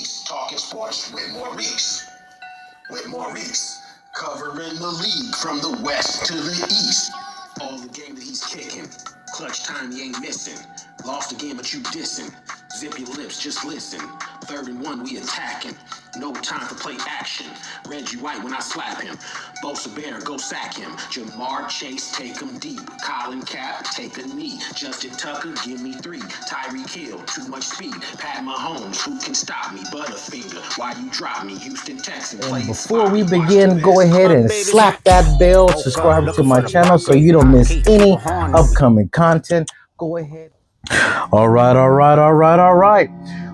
Talking sports with Maurice. With Maurice. Covering the league from the west to the east. All the game that he's kicking. Clutch time he ain't missing. Lost again, but you dissing. Zip your lips, just listen. 3rd and 1, we attacking. No time for play action. Reggie White when I slap him. Bosa Bear, go sack him. Jamar Chase, take him deep. Colin Cap, take a knee. Justin Tucker, give me 3. Tyreek Hill, too much speed. Pat Mahomes, who can stop me? Butterfinger, why you drop me? Houston Texans. And before we begin, go ahead and slap that bell, subscribe to my channel so you don't miss any upcoming content. Go ahead. All right.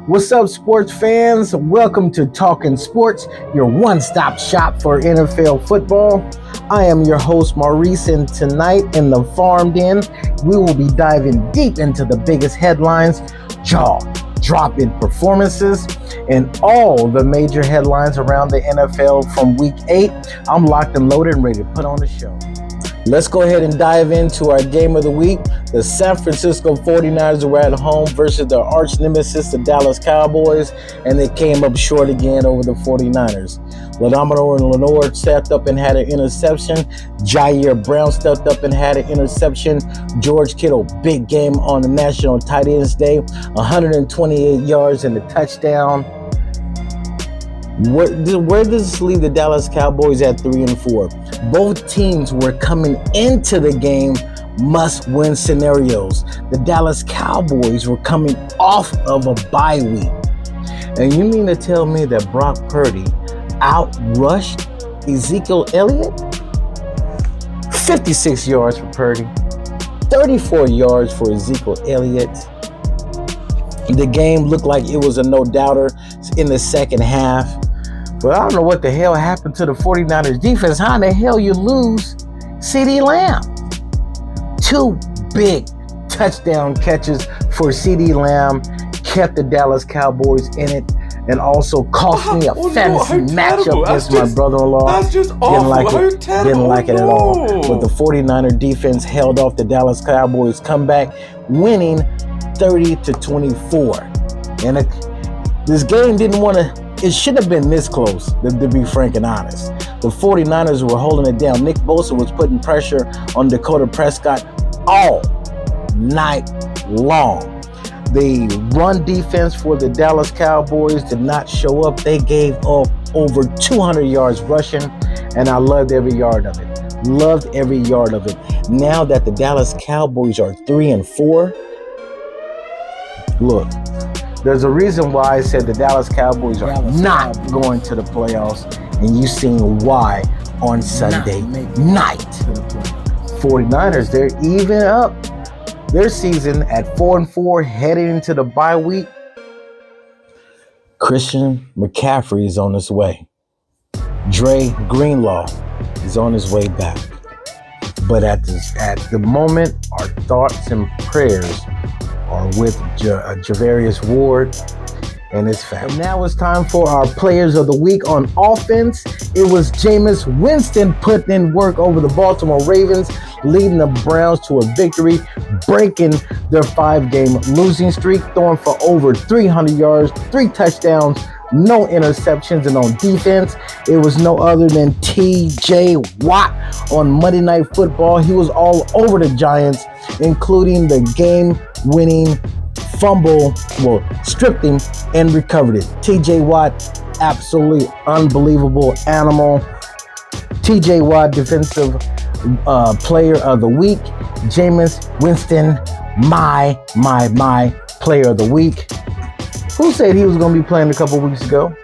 What's up, sports fans? Welcome to Talking Sports, your one-stop shop for NFL football. I am your host, Maurice, and tonight in the Farm Den, we will be diving deep into the biggest headlines, jaw-dropping performances, and all the major headlines around the NFL from Week 8. I'm locked and loaded and ready to put on the show. Let's go ahead and dive into our game of the week. The San Francisco 49ers were at home versus their arch nemesis, the Dallas Cowboys, and they came up short again over the 49ers. Ladomino and Lenore stepped up and had an interception. Jair Brown stepped up and had an interception. George Kittle, big game on the National Tight Ends Day, 128 yards and a touchdown. Where does this leave the Dallas Cowboys at 3-4? Both teams were coming into the game must-win scenarios. The Dallas Cowboys were coming off of a bye week. And you mean to tell me that Brock Purdy outrushed Ezekiel Elliott? 56 yards for Purdy, 34 yards for Ezekiel Elliott. The game looked like it was a no-doubter in the second half. But I don't know what the hell happened to the 49ers defense. How in the hell you lose CeeDee Lamb? 2 big touchdown catches for CeeDee Lamb kept the Dallas Cowboys in it and also cost me a fantasy matchup against my brother-in-law. That's just awful. Didn't like it at all. But the 49er defense held off the Dallas Cowboys comeback, winning 30-24. And this game it shouldn't have been this close, to be frank and honest. The 49ers were holding it down. Nick Bosa was putting pressure on Dakota Prescott all night long. The run defense for the Dallas Cowboys did not show up. They gave up over 200 yards rushing, and I loved every yard of it. Now that the Dallas Cowboys are 3-4, look, there's a reason why I said the Dallas Cowboys are not going to the playoffs, and you seen why on Sunday night. 49ers, they're even up their season at 4-4, heading into the bye week. Christian McCaffrey is on his way. Dre Greenlaw is on his way back. But at the moment, our thoughts and prayers are with Javarius Ward and his family. And now it's time for our players of the week. On offense, it was Jameis Winston putting in work over the Baltimore Ravens, leading the Browns to a victory, breaking their 5-game losing streak, throwing for over 300 yards, 3 touchdowns, no interceptions. And on defense, it was no other than TJ Watt on Monday Night Football. He was all over the Giants, including the game-winning fumble, stripped him and recovered it. TJ Watt, absolutely unbelievable animal. TJ Watt, defensive player of the week. Jameis Winston, my player of the week. Who said he was going to be playing a couple weeks ago?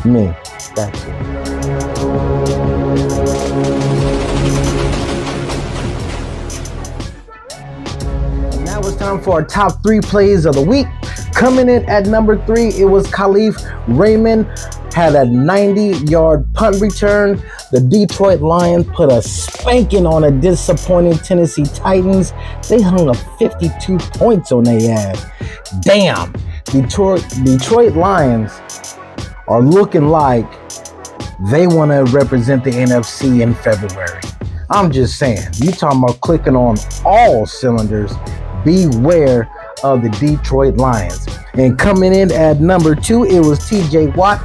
Me. That's it. And now it's time for our top 3 plays of the week. Coming in at number 3, it was Khalif Raymond. Had a 90-yard punt return. The Detroit Lions put a spanking on a disappointing Tennessee Titans. They hung up 52 points on their ass. Damn, Detroit Lions are looking like they want to represent the NFC in February. I'm just saying, you talking about clicking on all cylinders, beware of the Detroit Lions. And coming in at number 2, it was TJ Watt,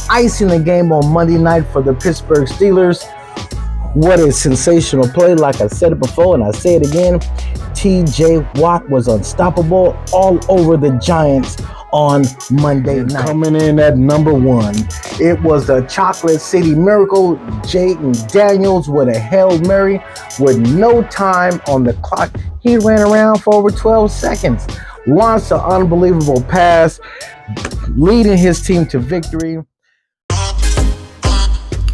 icing the game on Monday night for the Pittsburgh Steelers. What a sensational play. Like I said it before and I say it again, TJ Watt was unstoppable all over the Giants on Monday night. Coming in at number 1, it was the Chocolate City Miracle, Jayden Daniels with a Hail Mary with no time on the clock. He ran around for over 12 seconds, launched an unbelievable pass, leading his team to victory.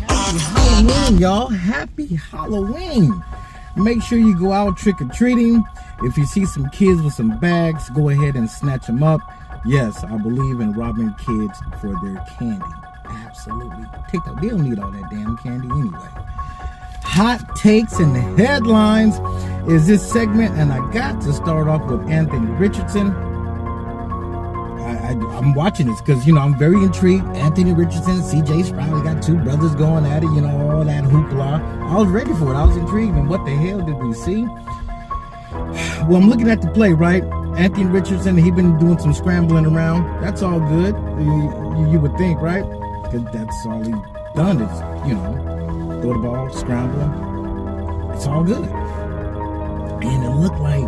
Happy Halloween, y'all. Happy Halloween. Make sure you go out trick-or-treating. If you see some kids with some bags, go ahead and snatch them up. Yes, I believe in robbing kids for their candy. Absolutely. They don't need all that damn candy anyway. Hot takes and headlines is this segment, and I got to start off with Anthony Richardson. I'm watching this because, I'm very intrigued. Anthony Richardson, CJ Stroud, we got two brothers going at it, all that hoopla. I was ready for it. I was intrigued. And what the hell did we see? Well, I'm looking at the play, right? Anthony Richardson, he been doing some scrambling around. That's all good. You would think, right? Because that's all he done is, throw the ball, scramble. It's all good. And it looked like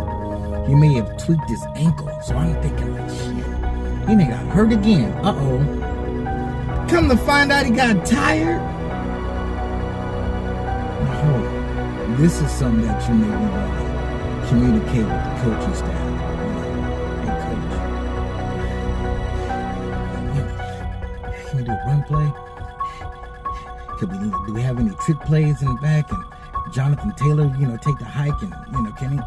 he may have tweaked his ankle. So I'm thinking, like, shit, he may got hurt again. Uh-oh. Come to find out he got tired. Now, hold on. This is something that you may want to communicate with the coaching staff. Can we do a run play? Do we have any trick plays in the back? And Jonathan Taylor, take the hike and, can he,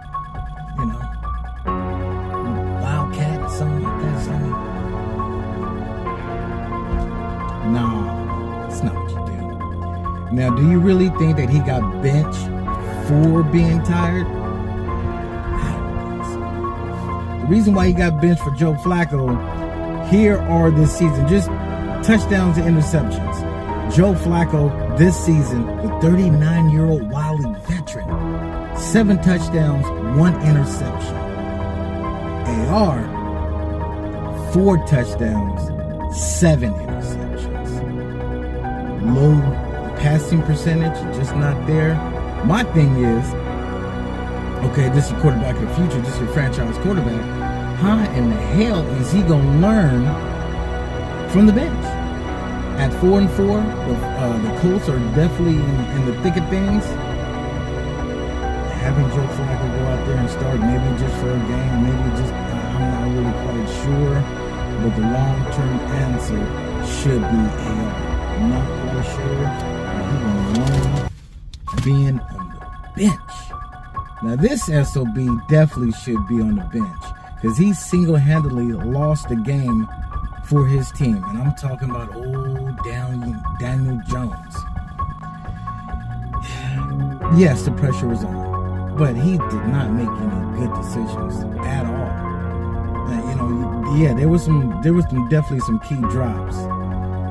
wildcat or something like that? No, that's not what you do. Now, do you really think that he got benched for being tired? The reason why he got benched for Joe Flacco, here are this season, just touchdowns and interceptions. Joe Flacco this season, the 39-year-old wily veteran, 7 touchdowns, 1 interception. AR, 4 touchdowns, 7 interceptions. Low passing percentage, just not there. My thing is, okay, this is your quarterback of the future, this is your franchise quarterback. How in the hell is he going to learn from the bench? At 4-4, the Colts are definitely in the thick of things. Having Joe Flacco go out there and start, maybe just for a game, maybe just, I'm not really quite sure. But the long-term answer should be AR. I'm not quite sure. He's going to learn being on the bench. Now, this SOB definitely should be on the bench because he single-handedly lost the game for his team. And I'm talking about old Daniel Jones. Yes, the pressure was on, but he did not make any good decisions at all. There was definitely some key drops.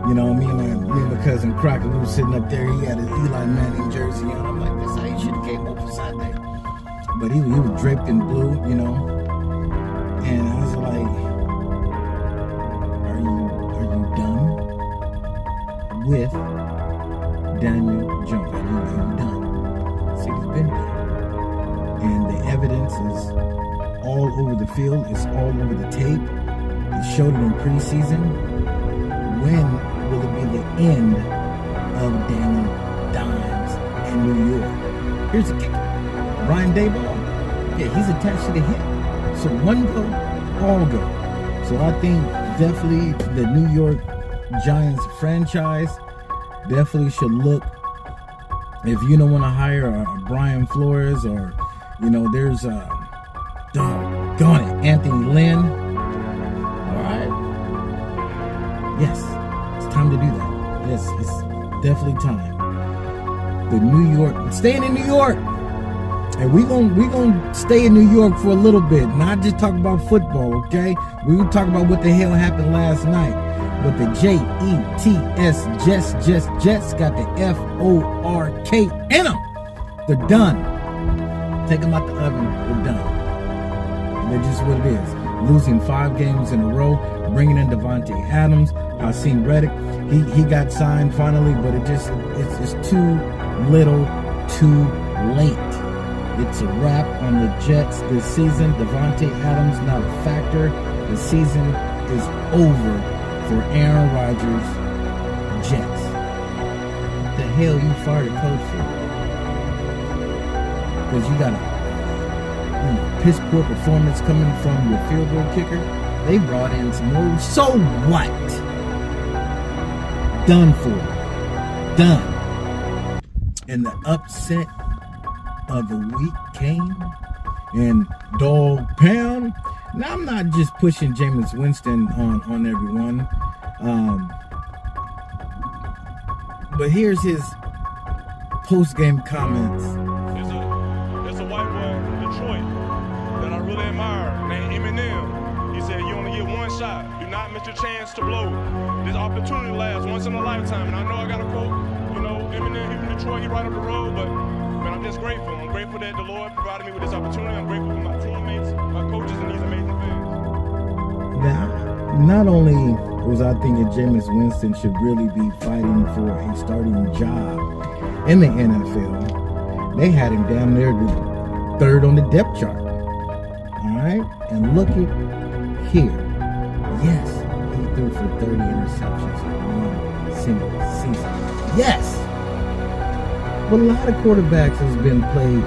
Me and my cousin Crocker, who was sitting up there, he had an Eli Manning jersey on. I'm like, that's how you should have came up for Sunday. But he was draped in blue, and I was like, are you done with Daniel Jones? Are you done? See, he's been done. And the evidence is all over the field. It's all over the tape. He showed it in preseason. When will it be the end of Danny Dimes in New York? Here's the kicker. Brian Daboll, he's attached to the hip. So one go, all go. So I think definitely the New York Giants franchise definitely should look, if you don't want to hire a Brian Flores or, there's Anthony Lynn. All right. Yes, it's time to do that. Yes, it's definitely time. Staying in New York. And we gonna stay in New York for a little bit, not just talk about football, okay? We gonna talk about what the hell happened last night. But the Jets, Jets got the FORK in them. They're done. Take them out the oven. They're done. And they're just what it is. losing 5 games in a row, bringing in Davante Adams, Haason Reddick. He got signed finally, but it's too little, too late. It's a wrap on the Jets this season. Davante Adams not a factor. The season is over for Aaron Rodgers' Jets. What the hell you fired a coach for? Because you got a piss poor performance coming from your field goal kicker. They brought in some more. So what? Done for. Done. And the upset of the week came in Dog Pound. Now, I'm not just pushing Jameis Winston on everyone. But here's his post-game comments. There's a white boy from Detroit that I really admire named Eminem. He said, you only get one shot. Do not miss your chance to blow. This opportunity lasts once in a lifetime. And I know I got to quote, Eminem, he from Detroit, he right up the road, but man, I'm just grateful. I'm grateful that the Lord provided me with this opportunity. I'm grateful for my teammates, my coaches, and these amazing fans. Now, not only was I thinking Jameis Winston should really be fighting for a starting job in the NFL, they had him down there third on the depth chart. All right? And look at here. Yes, he threw for 30 interceptions in one single season. Yes! But a lot of quarterbacks has been playing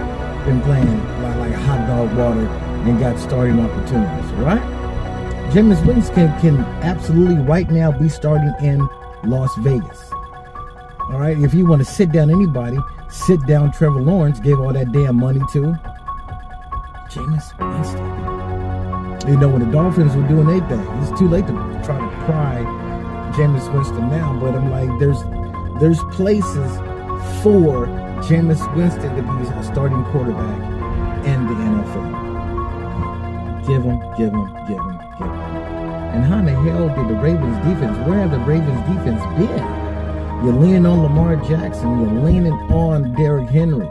like hot dog water and got starting opportunities, right? Jameis Winston can absolutely right now be starting in Las Vegas. All right, if you want to sit down anybody, sit down Trevor Lawrence, gave all that damn money to Jameis Winston. When the Dolphins were doing their thing, it's too late to try to pry Jameis Winston now, but I'm like, there's places for Jameis Winston to be a starting quarterback in the NFL. Give him. And how in the hell did the Ravens defense, where have the Ravens defense been? You're leaning on Lamar Jackson. You're leaning on Derrick Henry.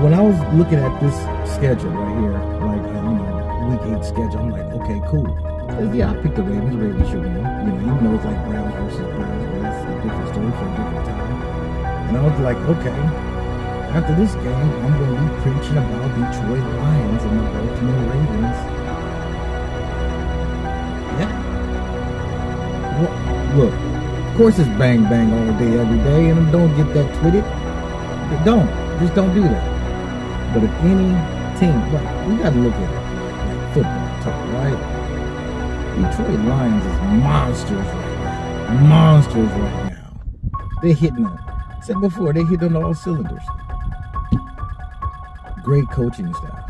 When I was looking at this schedule right here, like, week 8 schedule, I'm like, okay, cool. Yeah, I picked the Ravens. The Ravens should win. Even though it's like Browns versus Browns, but that's a different story for a different time. And I was like, okay, after this game, I'm going to be preaching about Detroit Lions and the Baltimore Ravens. Yeah. Well, look, of course it's bang bang all day, every day, and don't get that twitted. Just don't do that. But if any team, we got to look at it like football talk, right? Detroit Lions is monsters right now. They're hitting on, said before, they hit on all cylinders. Great coaching staff,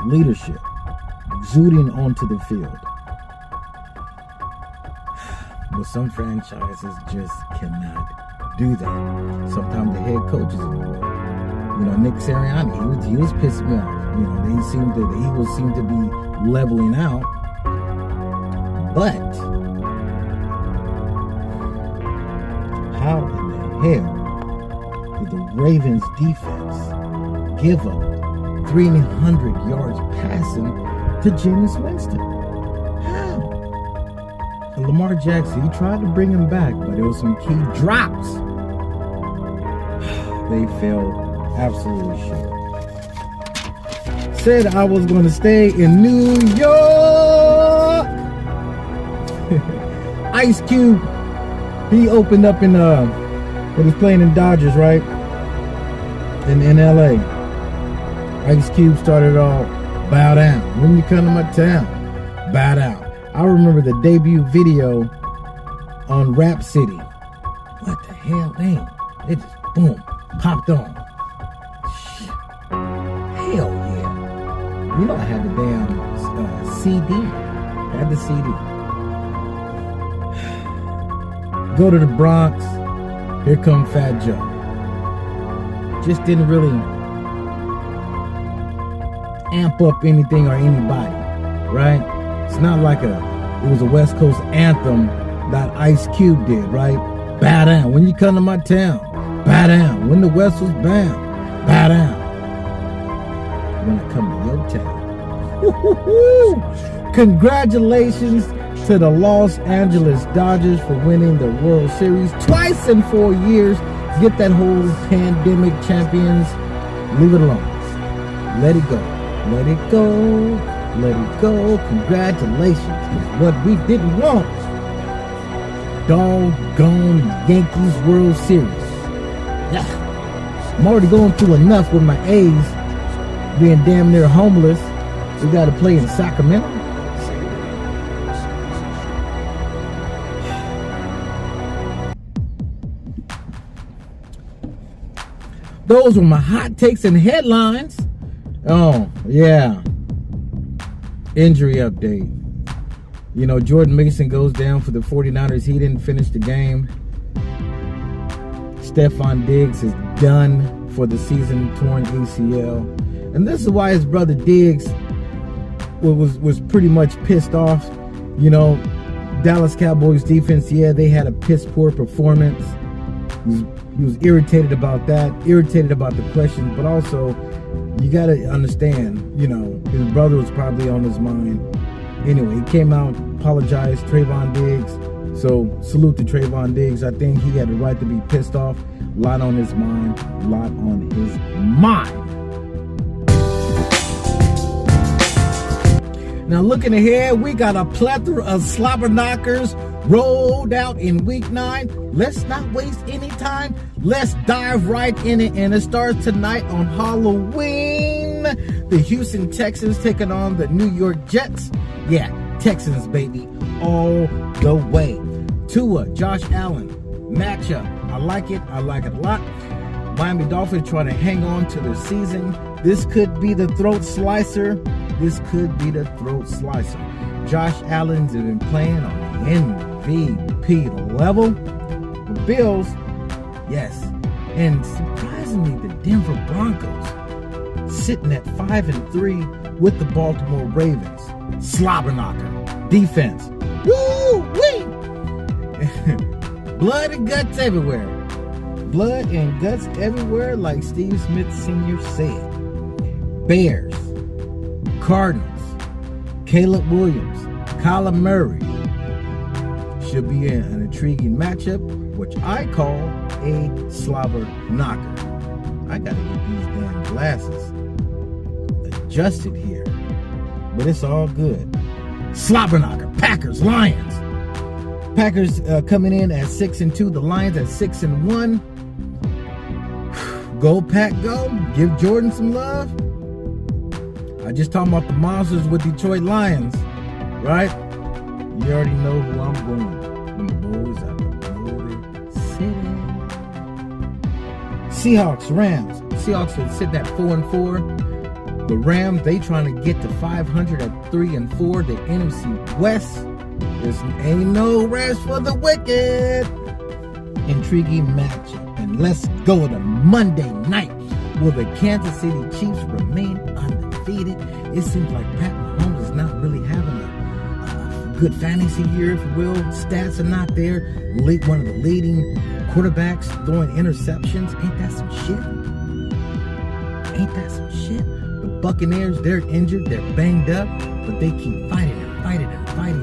leadership, exuding onto the field. But some franchises just cannot do that. Sometimes the head coach is in the way. Nick Sirianni, he was pissing me off. The Eagles seem to be leveling out. But how in the hell did the Ravens defense give up 300 yards passing to Jameis Winston? How? And Lamar Jackson, he tried to bring him back, but there was some key drops. They fell absolutely short. Said I was going to stay in New York. Ice Cube, he opened up in when he's playing in Dodgers, right? In LA. Ice Cube started off, bow down. When you come to my town, bow down. I remember the debut video on Rap City. What the hell, man? It just boom, popped on. Hell yeah. I had the damn CD. I had the CD. Go to the Bronx. Here come Fat Joe. Just didn't really amp up anything or anybody, right? It's not like it was a West Coast anthem that Ice Cube did, right? Bow down. When you come to my town, bow down. When the West was bound, bow down. When I come to your town, Congratulations to the Los Angeles Dodgers for winning the World Series twice in 4 years. Get that whole pandemic champions. Leave it alone. Let it go. Let it go. Let it go. Congratulations. 'Cause what we didn't want, doggone Yankees World Series. Yeah. I'm already going through enough with my A's being damn near homeless. We got to play in Sacramento. Those were my hot takes and headlines. Oh, yeah. Injury update. You know, Jordan Mason goes down for the 49ers. He didn't finish the game. Stephon Diggs is done for the season, torn ACL. And this is why his brother Diggs was pretty much pissed off. You know, Dallas Cowboys defense, yeah, they had a piss poor performance. He was irritated about that, irritated about the questions, but also you got to understand, you know, his brother was probably on his mind. Anyway, he came out, apologized, Trayvon Diggs. So salute to Trayvon Diggs. I think he had the right to be pissed off. A lot on his mind, a lot on his mind. Now looking ahead, we got a plethora of slobber knockers rolled out in week 9. Let's not waste any time. Let's dive right in it. And it starts tonight on Halloween. The Houston Texans taking on the New York Jets. Yeah, Texans, baby, all the way. Tua, Josh Allen, matchup. I like it a lot. Miami Dolphins trying to hang on to their season. This could be the throat slicer. Josh Allen's been playing on the MVP level. The Bills, yes. And surprisingly, the Denver Broncos sitting at 5-3 with the Baltimore Ravens. Slobber knocker. Defense. Woo-wee! Blood and guts everywhere. Blood and guts everywhere, like Steve Smith Sr. said. Bears. Cardinals. Caleb Williams. Kyler Murray. Should be an intriguing matchup, which I call a slobber knocker. I gotta get these damn glasses adjusted here, but it's all good. Slobber knocker. Packers, Lions. Packers coming in at 6-2. The Lions at 6-1. Go Pack, go. Give Jordan some love. I just talking about the monsters with Detroit Lions, right? You already know who I'm going. Them boys out the Motor City. Seahawks, Rams. Seahawks are sitting at 4-4. The Rams, they trying to get to 500 at 3-4. The NFC West, there ain't no rest for the wicked. Intriguing matchup. And let's go to Monday night. Will the Kansas City Chiefs remain undefeated? It seems like Pat Mahomes is not really having a good fantasy year, if you will. Stats are not there. One of the leading quarterbacks throwing interceptions. Ain't that some shit? The Buccaneers, they're injured, they're banged up, but they keep fighting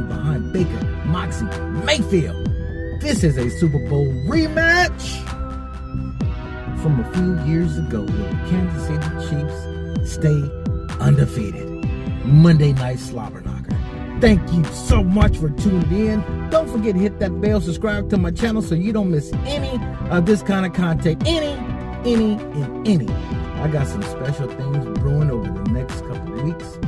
behind Baker, Moxie, Mayfield. This is a Super Bowl rematch from a few years ago where the Kansas City Chiefs stay undefeated. Monday Night Slobber Knocker. Thank you so much for tuning in. Don't forget to hit that bell, subscribe to my channel so you don't miss any of this kind of content. Any. I got some special things brewing over the next couple of weeks.